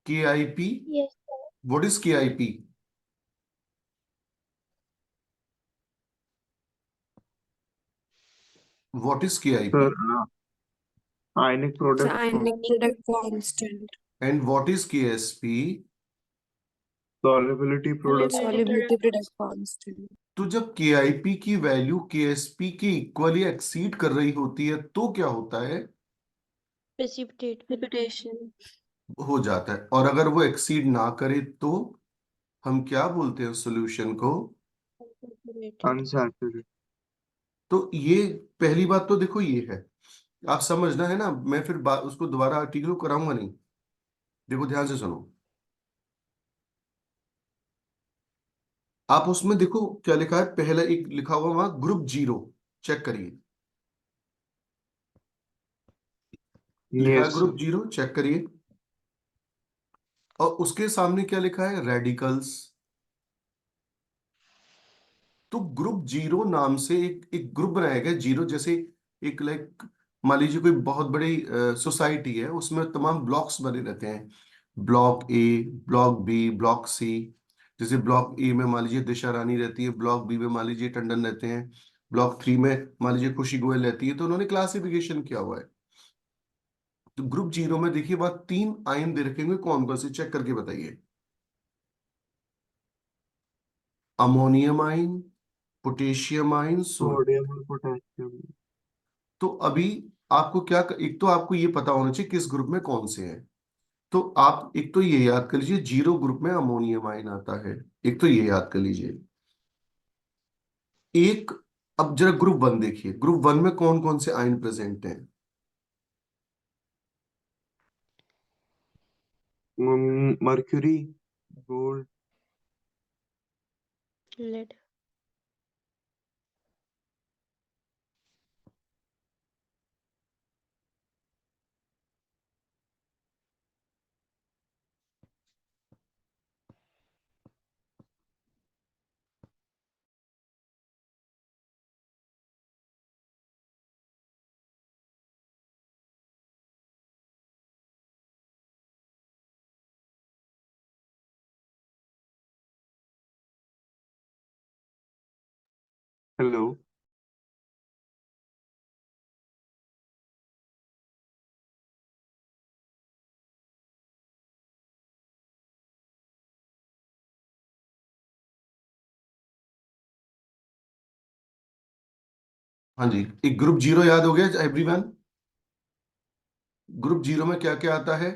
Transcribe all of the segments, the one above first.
KIP? Yes, sir. What is KIP? What is KIP? Sir, ionic It's product. ionic product constant. And what is KSP? Solubility product. Solubility product constant. तो जब KIP की value KSP की equally exceed कर रही होती है तो क्या होता है? Precipitation. हो जाता है। और अगर वो एक्सीड ना करे तो हम क्या बोलते हैं सॉल्यूशन को? Unsaturated. तो ये पहली बात तो देखो ये है, आप समझना है ना, मैं फिर उसको दोबारा आर्टिकल कराऊंगा नहीं। देखो ध्यान से सुनो, आप उसमें देखो क्या लिखा है, पहला एक लिखा हुआ वहां ग्रुप 0, चेक करिए। लिखा है Yes, ग्रुप sir. 0, चेक करिए। और उसके सामने क्या लिखा है? रेडिकल्स। तो ग्रुप 0 नाम से एक ग्रुप बनाया गया, जीरो जैसे एक लाइक मान लीजिए कोई बहुत बड़ी सोसाइटी है, उसमें तमाम ब्लॉक्स बने रहते हैं, block A, block B, block C. जैसे ब्लॉक ए में मान लीजिए दिशा रानी रहती है, ब्लॉक बी में मान लीजिए टंडन रहते हैं, ब्लॉक 3 में मान लीजिए खुशी गोयल रहती है। तो उन्होंने क्लासिफिकेशन किया हुआ है। तो ग्रुप 0 में देखिए बात 3 आयन दे रखेंगे, कौन कौन से चेक करके बताइए। Ammonium ion, potassium ion, sodium. Sodium और potassium. तो अभी आपको क्या, एक तो आपको ये पता होना चाहिए किस ग्रुप में कौन से हैं। तो आप एक तो ये याद कर लीजिए, 0 ग्रुप में अमोनियम आयन आता है, एक तो ये याद कर लीजिए। एक, अब जरा ग्रुप 1 देखिए, ग्रुप 1 में कौन कौन से आयन प्रेजेंट हैं? Mercury, gold. Lead. Hello. हाँ जी, एक ग्रुप 0 याद हो गया एवरीवन? ग्रुप 0 में क्या क्या आता है?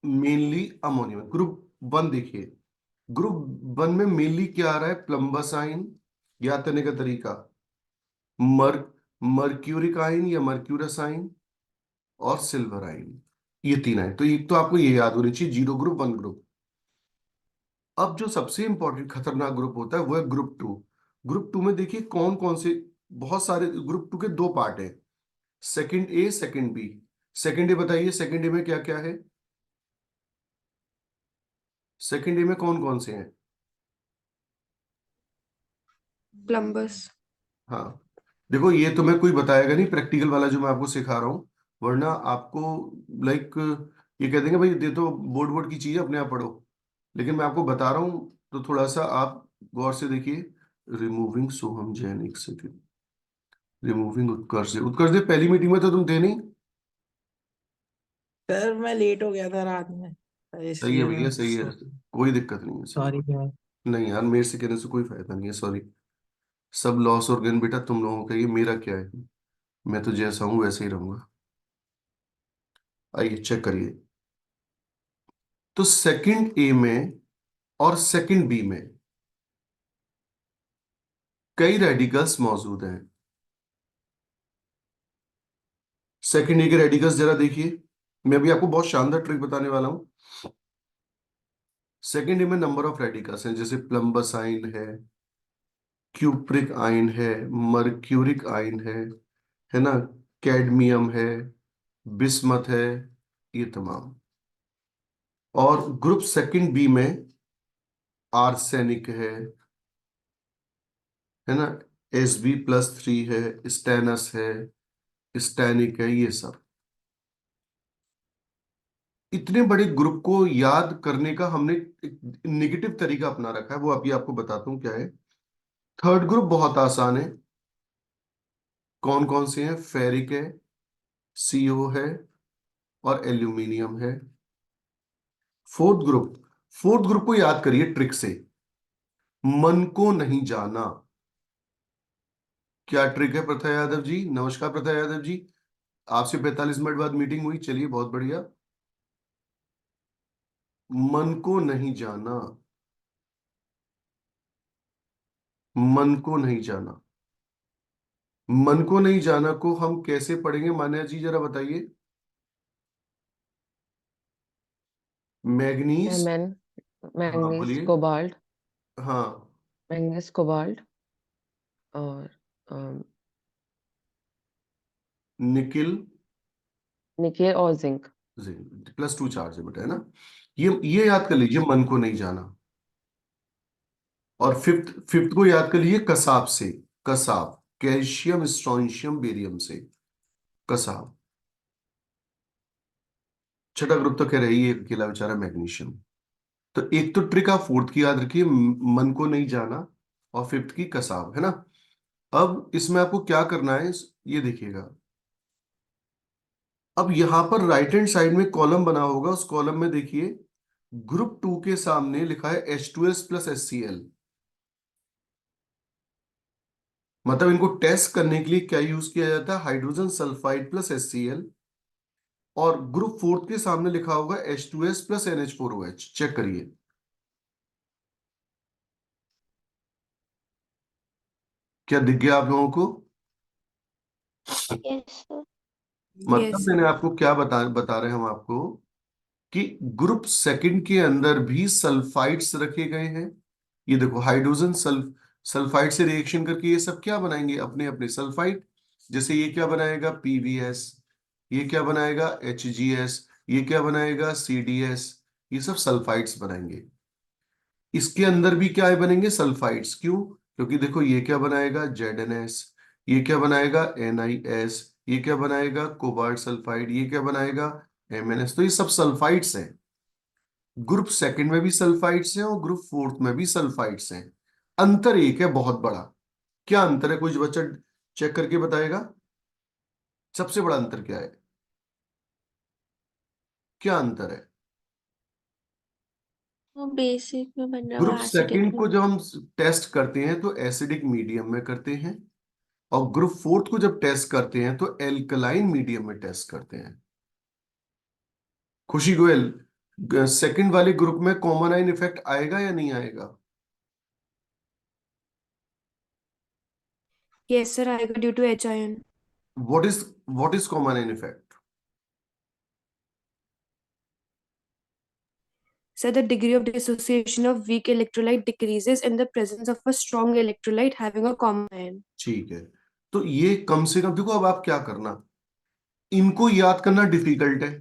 Mainly ammonium. ग्रुप 1 देखिए, ग्रुप 1 में मेनली क्या आ रहा है? प्लम्बस आयन, याद करने का तरीका, मर मर्क्यूरिक आयन या मर्क्यूरस आयन, और सिल्वर आयन। ये 3 आयन। तो एक तो आपको ये याद होनी चाहिए, 0 ग्रुप, 1 ग्रुप। अब जो सबसे इंपॉर्टेंट खतरनाक ग्रुप होता है वो है ग्रुप 2। ग्रुप 2 में देखिए कौन कौन से, बहुत सारे। ग्रुप 2 के 2 पार्ट है, second A, second B. Second A बताइए, सेकंड ए में क्या क्या है? सेकंड ए में कौन कौन से हैं? Plumbus. हाँ, देखो ये तो मैं कोई बताएगा नहीं, प्रैक्टिकल वाला जो मैं आपको सिखा रहा हूँ, वरना आपको लाइक ये कह देंगे भाई ये तो बोर्ड बोर्ड की चीज है, अपने आप पढ़ो। लेकिन मैं आपको बता रहा हूँ तो थोड़ा सा आप गौर से देखिए। रिमूविंग सोहम जैन, एक सेकेंड। रिमूविंग उत्कर्ष, उत्कर्ष देव पहली मीटिंग में तो तुम थे नहीं। सर मैं लेट हो गया था रात में, सही है इसलिए भैया, मैं सही है, कोई दिक्कत नहीं है, सही सॉरी है। सर। नहीं यार, मेरे से कहने से कोई फायदा नहीं है, सॉरी। सब लॉस और गेन बेटा तुम लोगों का, ये मेरा क्या है? मैं तो जैसा हूं वैसे ही रहूंगा। आइए चेक करिए। तो सेकंड ए में और सेकंड बी में कई रेडिकल्स मौजूद हैं। सेकंड ए के रेडिकल्स जरा देखिए, मैं अभी आपको बहुत शानदार ट्रिक बताने वाला हूं। सेकंड ए में नंबर ऑफ रेडिकल्स हैं, जैसे प्लम्बस आयन क्यूप्रिक आयन है, मर्क्यूरिक आयन है ना, कैडमियम है, बिस्मथ है, ये तमाम। और ग्रुप सेकंड बी में आर्सेनिक है ना, Sb+3 है, स्टेनस है, स्टैनिक है, ये सब। इतने बड़े ग्रुप को याद करने का हमने एक निगेटिव तरीका अपना रखा है, वो अभी आपको बताता हूं क्या है। थर्ड ग्रुप बहुत आसान है। कौन कौन से हैं? फेरिक है, सीओ है, और एल्यूमिनियम है। फोर्थ ग्रुप को याद करिए ट्रिक से। मन को नहीं जाना। क्या ट्रिक है प्रथा यादव जी? नमस्कार प्रथा यादव जी, आपसे 45 मिनट बाद मीटिंग हुई, चलिए बहुत बढ़िया। मन को नहीं जाना, मन को नहीं जाना। मन को नहीं जाना को हम कैसे पढ़ेंगे मान्या जी, जरा बताइए। मैग्नीज। मैन हाँ मैंगनीज बोलिए। कोबाल्ट हाँ। मैंगनीज कोबाल्ट और निकिल। निकेल और जिंक। +2 चार्ज है बेटा, है ना? ये याद कर लीजिए, मन को नहीं जाना। और फिफ्थ फिफ्थ को याद कर लीजिए, कसाब से। कसाब, कैल्शियम स्ट्रोंशियम बेरियम से। कसाब। छठा ग्रुप तो कह रही है अकेला बेचारा मैग्नीशियम। तो एक तो ट्रिक आप फोर्थ की याद रखिए, मन को नहीं जाना, और फिफ्थ की कसाब, है ना? अब इसमें आपको क्या करना है, ये देखिएगा। अब यहां पर राइट हैंड साइड में कॉलम बना होगा, उस कॉलम में देखिए ग्रुप 2 के सामने लिखा है H2S प्लस HCl। मतलब इनको टेस्ट करने के लिए क्या यूज किया जाता है? Hydrogen sulphide plus HCl। और ग्रुप फोर्थ के सामने लिखा होगा H2S प्लस NH4OH। चेक करिए, क्या दिख गया आप लोगों को? Yes sir. मतलब Yes, मैंने sir. आपको क्या बता रहे हैं हम आपको, कि ग्रुप सेकंड के अंदर भी सल्फाइड्स रखे गए हैं। ये देखो, हाइड्रोजन सल्फाइड से रिएक्शन करके ये सब क्या बनाएंगे? अपने अपने सल्फाइड। जैसे ये क्या बनाएगा? PVS। ये क्या बनाएगा? HGS। ये क्या बनाएगा? CDS। ये सब सल्फाइड्स बनाएंगे। इसके अंदर भी क्या बनेंगे? सल्फाइड्स। क्यों? क्योंकि देखो ये क्या बनाएगा? ZNS। ये क्या बनाएगा? NiS। ये क्या बनाएगा? Cobalt sulphide. ये क्या बनाएगा? MnS। तो ये सब सल्फाइड्स हैं। ग्रुप सेकंड में भी सल्फाइड्स हैं और ग्रुप फोर्थ में भी सल्फाइड्स हैं। अंतर एक है बहुत बड़ा। क्या अंतर है? कुछ बच्चा चेक करके बताएगा, सबसे बड़ा अंतर क्या है? क्या अंतर है? वो बेसिक में बन रहा ग्रुप वो एसिडिक सेकंड में। को जब हम टेस्ट करते हैं तो एसिडिक मीडियम में करते हैं, और ग्रुप फोर्थ को जब टेस्ट करते हैं तो एल्कलाइन मीडियम में टेस्ट करते हैं। खुशी गोयल, सेकंड वाले ग्रुप में कॉमन आयन इफेक्ट आएगा या नहीं आएगा? Yes, sir. I got due to H ion. What is common ion effect? So the degree of dissociation of weak electrolyte decreases in the presence of a strong electrolyte having a common ion. ठीक है। तो ये कम से कम देखो, अब आप क्या करना, इनको याद करना डिफिकल्ट है,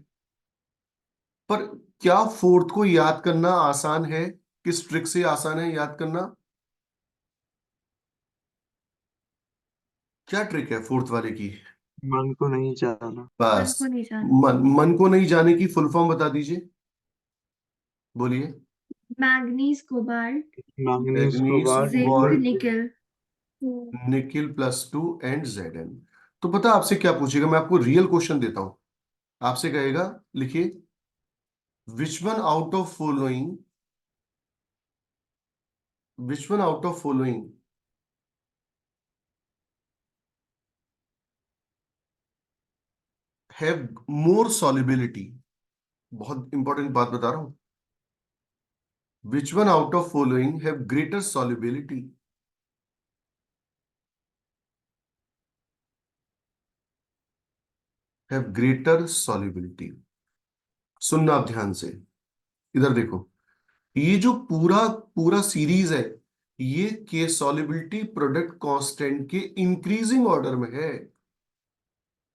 पर क्या फोर्थ को याद करना आसान है? किस ट्रिक से आसान है याद करना? क्या ट्रिक है फोर्थ वाले की? मन को नहीं जाना। बस। को नहीं जाना। मन को नहीं जाने की फुल फॉर्म बता दीजिए, बोलिए। Manganese cobalt manganese manganese cobalt cobalt nickel. Nickel +2 and Zn। तो पता आपसे क्या पूछेगा? मैं आपको रियल क्वेश्चन देता हूं। आपसे कहेगा, लिखिए, which one out of following, which one out of following have more solubility. बहुत इंपॉर्टेंट बात बता रहा हूं। Which one out of following have greater solubility? Have greater solubility. सुनना आप ध्यान से, इधर देखो। ये जो पूरा पूरा सीरीज है, ये के सॉल्युबिलिटी प्रोडक्ट कांस्टेंट के इंक्रीजिंग ऑर्डर में है।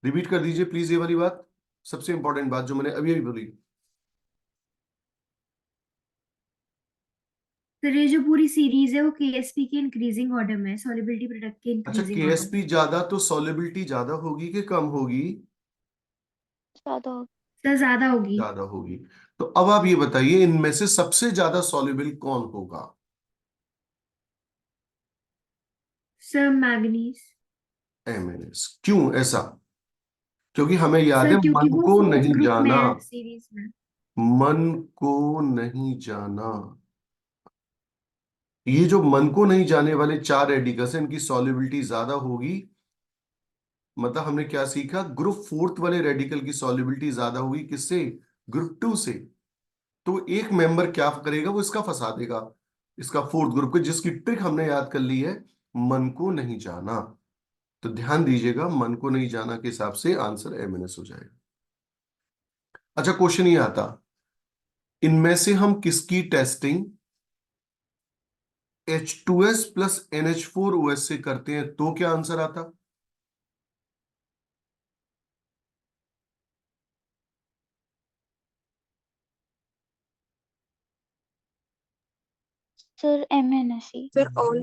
रिपीट कर दीजिए प्लीज ये वाली बात, सबसे इंपॉर्टेंट बात जो मैंने अभी अभी बोली। सर ये जो पूरी सीरीज है वो केएसपी के इंक्रीजिंग ऑर्डर में है, सॉल्युबिलिटी प्रोडक्ट के अच्छा, इंक्रीजिंग ऑर्डर केएसपी में। ज्यादा तो सॉल्युबिलिटी ज्यादा होगी कि कम होगी? ज्यादा हो सर ज्यादा होगी। ज्यादा होगी। तो अब आप ये बताइए, इनमें से सबसे ज्यादा सॉल्युबल कौन होगा? Sir manganese. एमएनएस। क्यों ऐसा? क्योंकि हमें याद है सर क्योंकि मन वो को फोर्थ नहीं ग्रुप में जाना। है सीरीज में। मन को नहीं जाना। ये जो मन को नहीं जाने वाले 4 रेडिकल्स हैं, इनकी सॉल्युबिलिटी ज्यादा होगी। मतलब हमने क्या सीखा, ग्रुप फोर्थ वाले रेडिकल की सॉल्युबिलिटी ज्यादा होगी किससे? ग्रुप 2 से। तो एक मेंबर क्या करेगा, वो इसका फंसा देगा, इसका फोर्थ ग्रुप को, जिसकी ट्रिक हमने याद कर ली है, मन को नहीं जाना। तो ध्यान दीजिएगा, मन को नहीं जाना के हिसाब से आंसर एमएनएस हो जाएगा। अच्छा, क्वेश्चन ये आता, इनमें से हम किसकी टेस्टिंग H2S प्लस NH4OS से करते हैं, तो क्या आंसर आता? Sir MNSE। Sir all.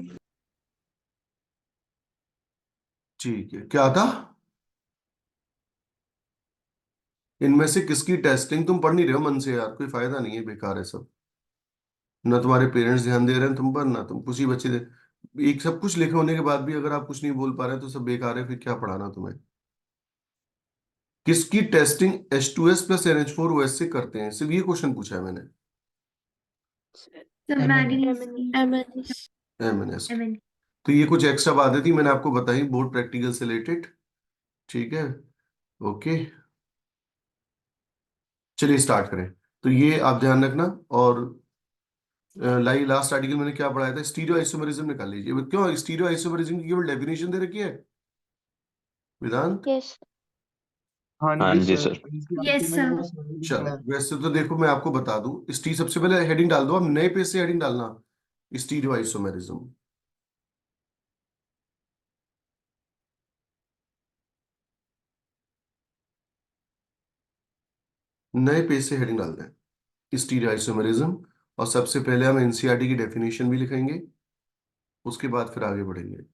ठीक है, क्या था? इनमें से किसकी टेस्टिंग, तुम पढ़ नहीं रहे हो मन से यार, कोई फायदा नहीं है, बेकार है सब। ना तुम्हारे पेरेंट्स ध्यान दे रहे हैं तुम पर, ना तुम, कुछ ही बच्चे एक सब कुछ लिखे होने के बाद भी अगर आप कुछ नहीं बोल पा रहे तो सब बेकार है, फिर क्या पढ़ाना तुम्हें। किसकी टेस्टिंग H2S प्लस NH4OS से करते हैं, सिर्फ ये क्वेश्चन पूछा है मैंने। सर मैग्नीज की। MNS। एमएनएस। एमएन। तो ये कुछ एक्स्ट्रा बातें थी, मैंने आपको बताई बोर्ड प्रैक्टिकल से रिलेटेड। ठीक है, ओके, चलिए स्टार्ट करें। तो ये आप ध्यान रखना। और लास्ट आर्टिकल मैंने क्या पढ़ाया था, स्टीरियो आइसोमेरिज्म निकाल लीजिए। क्यों स्टीरियो आइसोमेरिज्म की केवल डेफिनेशन दे रखी है वेदांत? यस। हाँ हाँ जी जी सर, सर। एनसीईआरटी यस में सर। वो सारी चलो, है। वैसे तो देखो मैं आपको बता दूं, स्टी सबसे पहले हेडिंग डाल दो, आप नए पेज से हेडिंग डालना, स्टीरियो आइसोमेरिज्म। नए पेज से हेडिंग डाल दें स्टीरियो आइसोमेरिज्म। और सबसे पहले हम एनसीईआरटी की डेफिनेशन भी लिखेंगे, उसके बाद फिर आगे बढ़ेंगे।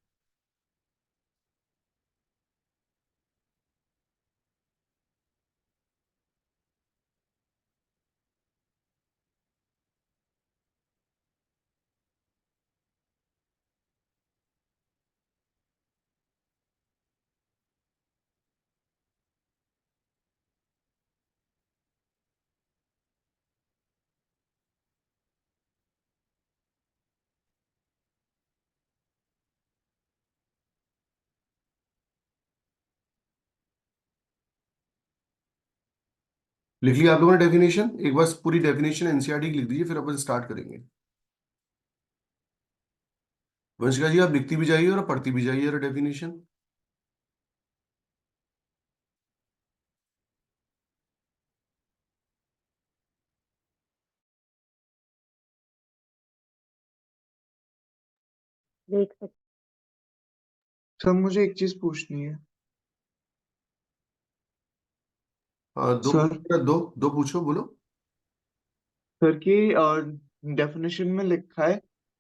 लिख लिया आप लोगों ने डेफिनेशन? एक बार पूरी डेफिनेशन एनसीईआरटी की लिख दीजिए, फिर अपन स्टार्ट करेंगे। वंशिका जी, आप लिखती भी जाइए और पढ़ती भी जाइए डेफिनेशन। देख सकते। सर मुझे एक चीज पूछनी है। दो सर दो दो पूछो, बोलो। सर की डेफिनेशन में लिखा है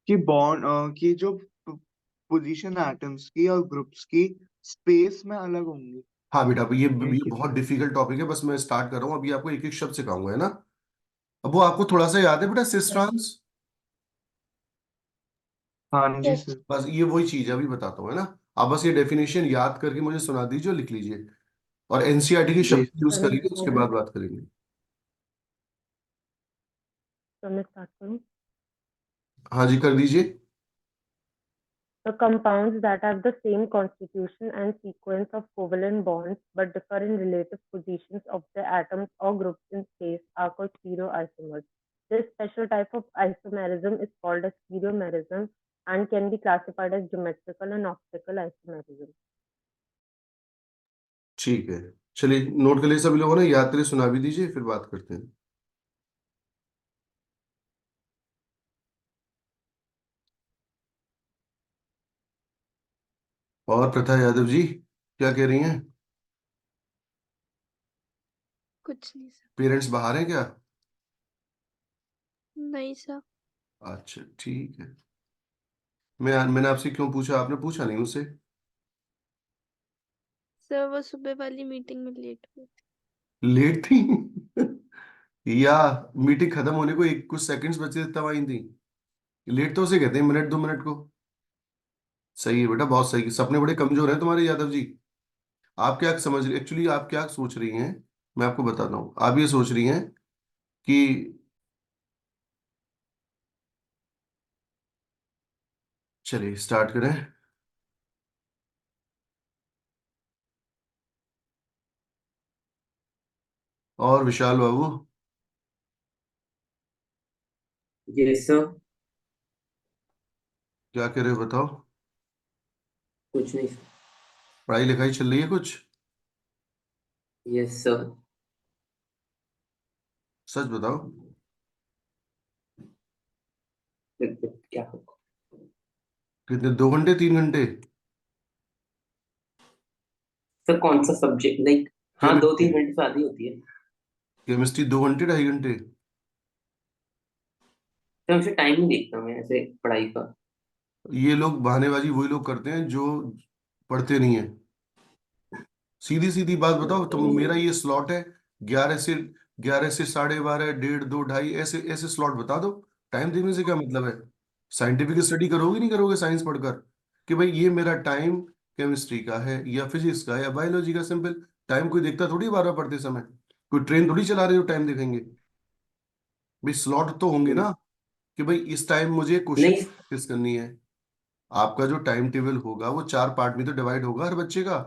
कि बॉन्ड की जो पोजीशन एटम्स की और ग्रुप्स की स्पेस में अलग होंगी। हाँ बेटा, अब ये किस बहुत डिफिकल्ट टॉपिक है, बस मैं स्टार्ट कर रहा हूँ, अभी आपको एक एक शब्द सिखाऊंगा, है ना? अब वो आपको थोड़ा सा याद है बेटा, सिस ट्रांस। हाँ जी यस। सर। बस ये वही चीज है, अभी बताता हूँ, है ना? आप बस ये डेफिनेशन याद करके मुझे सुना दीजिए और लिख लीजिए, और एनसीईआरटी के जी शब्द यूज सर मैं करिए, उसके करूँ? बाद बात करेंगे। तो मैं स्टार्ट करूँ? हाँ जी, कर दीजिए। The compounds that have the same constitution and sequence of covalent bonds but differ in relative positions of the atoms or groups in space are called stereoisomers. This special type of isomerism is called as stereomerism and can be classified as geometrical and optical isomerism. ठीक है, चलिए note कर लिए सभी लोगों ने, याद करिए, सुना भी दीजिए, फिर बात करते हैं। और प्रथा यादव जी क्या कह रही हैं? कुछ नहीं सर। पेरेंट्स बाहर हैं क्या? नहीं सर। अच्छा ठीक है। मैंने आपसे क्यों पूछा, आपने पूछा नहीं मुझसे। सर वो सुबह वाली मीटिंग में लेट हुई। लेट थी या मीटिंग खत्म होने को एक कुछ सेकंड्स बचे थे तब आई थी। लेट तो उसे कहते हैं मिनट 2 मिनट को। सही है बेटा, बहुत सही। सपने बड़े कमजोर हैं तुम्हारे यादव जी। आप क्या समझ रही, एक्चुअली आप क्या सोच रही हैं, मैं आपको बताता हूँ। आप ये सोच रही हैं कि चलिए स्टार्ट करें। और विशाल बाबू यस सर। क्या कर रहे हो बताओ। कुछ नहीं। पढ़ाई लिखाई चल रही है कुछ। Yes sir. सच बताओ। क्या होगा? कितने, 2 घंटे 3 घंटे। सर कौन सा सब्जेक्ट लाइक? हाँ 2-3 केमिस्ट्री। घंटे से आधी होती है। केमिस्ट्री 2 घंटे 2.5 घंटे। सर हमसे टाइम नहीं देखता मैं ऐसे पढ़ाई का। ये लोग बहानेबाजी वही लोग करते हैं जो पढ़ते नहीं है। सीधी सीधी बात बताओ, तो मेरा ये स्लॉट है 11 से 12:30, 1:30, 2, 2:30, ऐसे ऐसे स्लॉट बता दो। टाइम देने से क्या मतलब है। साइंटिफिक स्टडी करोगे नहीं करोगे साइंस पढ़कर, कि भाई ये मेरा टाइम केमिस्ट्री का है या फिजिक्स का या बायोलॉजी का। सिंपल। टाइम कोई देखता थोड़ी 12 पढ़ते समय। कोई ट्रेन थोड़ी चला रहे हो टाइम देखेंगे। भाई स्लॉट तो होंगे ना, कि भाई इस टाइम मुझे क्वेश्चन नहीं प्रैक्टिस करनी है। आपका जो टाइम टेबल होगा वो 4 पार्ट में तो डिवाइड होगा हर बच्चे का।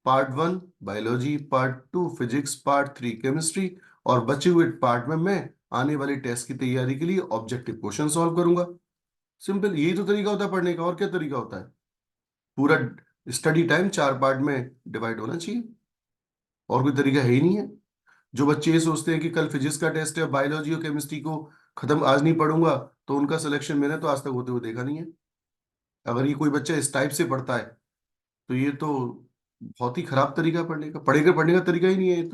Part 1 biology, part 2 physics, part 3 chemistry. और बचे हुए पार्ट में मैं आने वाले टेस्ट की तैयारी के लिए ऑब्जेक्टिव क्वेश्चन सॉल्व करूंगा। सिंपल, यही तो तरीका होता है पढ़ने का, और क्या तरीका होता है। पूरा स्टडी टाइम 4 पार्ट में डिवाइड होना चाहिए, और कोई तरीका है ही नहीं है। जो बच्चे ये सोचते हैं कि कल फिजिक्स का टेस्ट है, बायोलॉजी और केमिस्ट्री को खत्म आज नहीं पढ़ूंगा, तो उनका सिलेक्शन मैंने तो आज तक होते हुए देखा नहीं है। अगर ये कोई बच्चा इस टाइप से पढ़ता है तो ये तो बहुत ही खराब तरीका है पढ़ने का तरीका ही नहीं है ये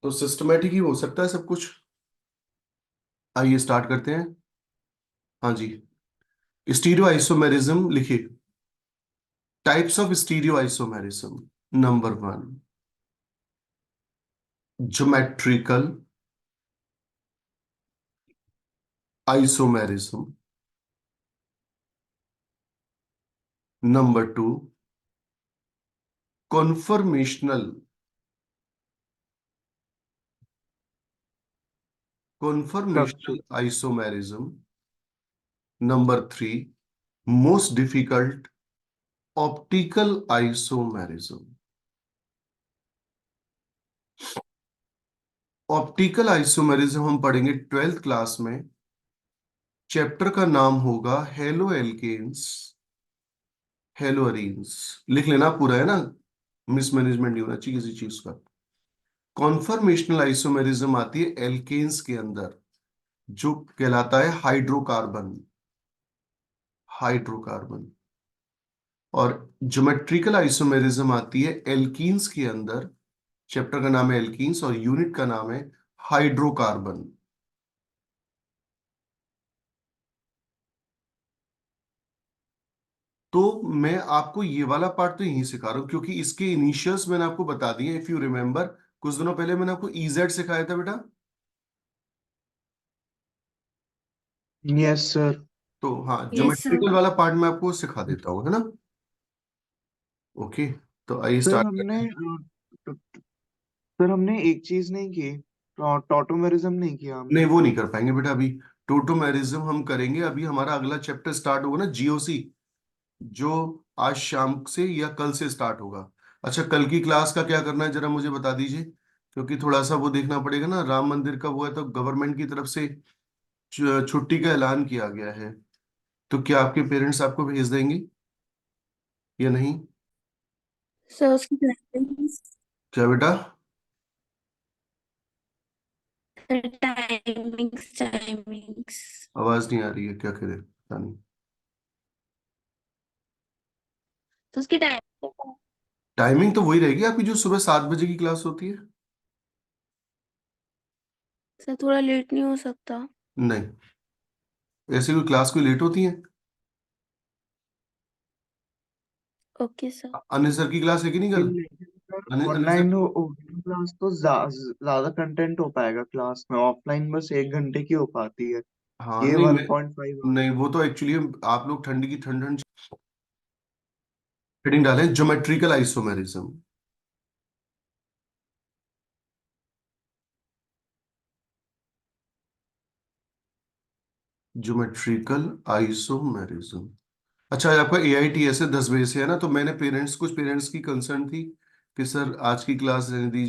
तो सिस्टमेटिक ही हो सकता है सब कुछ। आइए स्टार्ट करते हैं। हाँ जी। स्टीरियो आइसोमेरिज्म लिखिए। Types of stereo isomerism. Number 1 geometrical isomerism. Number 2 conformational conformational structure. Isomerism. Number 3 most difficult optical isomerism. Optical isomerism हम पढ़ेंगे 12th क्लास में। चैप्टर का नाम होगा हेलो एल्केन्स, हेलो अरीन्स। लिख लेना, पूरा है ना, मिसमैनेजमेंट नहीं होना चाहिए किसी चीज का। कॉन्फर्मेशनल आइसोमेरिज्म आती है एल्केन्स के अंदर, जो कहलाता है हाइड्रोकार्बन। हाइड्रोकार्बन। और ज्योमेट्रिकल आइसोमेरिज्म आती है एल्कीन्स के अंदर। चैप्टर का नाम है एल्कीन्स और यूनिट का नाम है हाइड्रोकार्बन। तो मैं आपको ये वाला पार्ट तो यहीं सिखा रहा हूं, क्योंकि इसके इनिशियल्स मैंने आपको बता दिए। इफ यू रिमेम्बर, कुछ दिनों पहले मैंने आपको इजेड सिखाया था बेटा। Yes sir. तो हाँ, यस सर। ज्योमेट्रिकल वाला पार्ट मैं आपको सिखा देता हूँ, है ना। ओके, तो आइए सर स्टार्ट हमने करते हैं। सर हमने एक चीज नहीं की, टॉटोमेरिज्म नहीं किया नहीं, हमने। वो नहीं कर पाएंगे बेटा अभी। टोटोमेरिज्म हम करेंगे अभी, हमारा अगला चैप्टर स्टार्ट होगा ना जीओसी, जो आज शाम से या कल से स्टार्ट होगा। अच्छा, कल की क्लास का क्या करना है जरा मुझे बता दीजिए, क्योंकि थोड़ा सा वो देखना पड़ेगा ना। राम मंदिर का वो है, तो गवर्नमेंट की तरफ से छुट्टी का ऐलान किया गया है। तो क्या आपके पेरेंट्स आपको भेज देंगे या नहीं। सर उसकी टाइमिंग्स क्या बेटा। टाइमिंग्स आवाज नहीं आ रही है, क्या करें पता नहीं। तो उसकी टाइमिंग तो वही रहेगी आपकी, जो सुबह 7 बजे की क्लास होती है। सर थोड़ा लेट नहीं हो सकता? नहीं, ऐसे कोई क्लास कोई लेट होती है? Okay sir. अनिल सर की क्लास है कि नहीं कल? लेकिन sir Anil sir online class तो ज्यादा कंटेंट हो पाएगा क्लास में, ऑफलाइन बस 1 घंटे की हो पाती है। हाँ ये नहीं 1.5 नहीं, वो तो एक्चुअली आप लोग ठंड की ठंड ठंड हेडिंग डालें, ज्योमेट्रिकल आइसोमेरिज्म। Geometrical isomerism. अच्छा, आपका AITS है 10 बजे से, है ना? तो मैंने कुछ पेरेंट्स की कंसर्न थी कि सर आज की क्लास रहने दीजिए,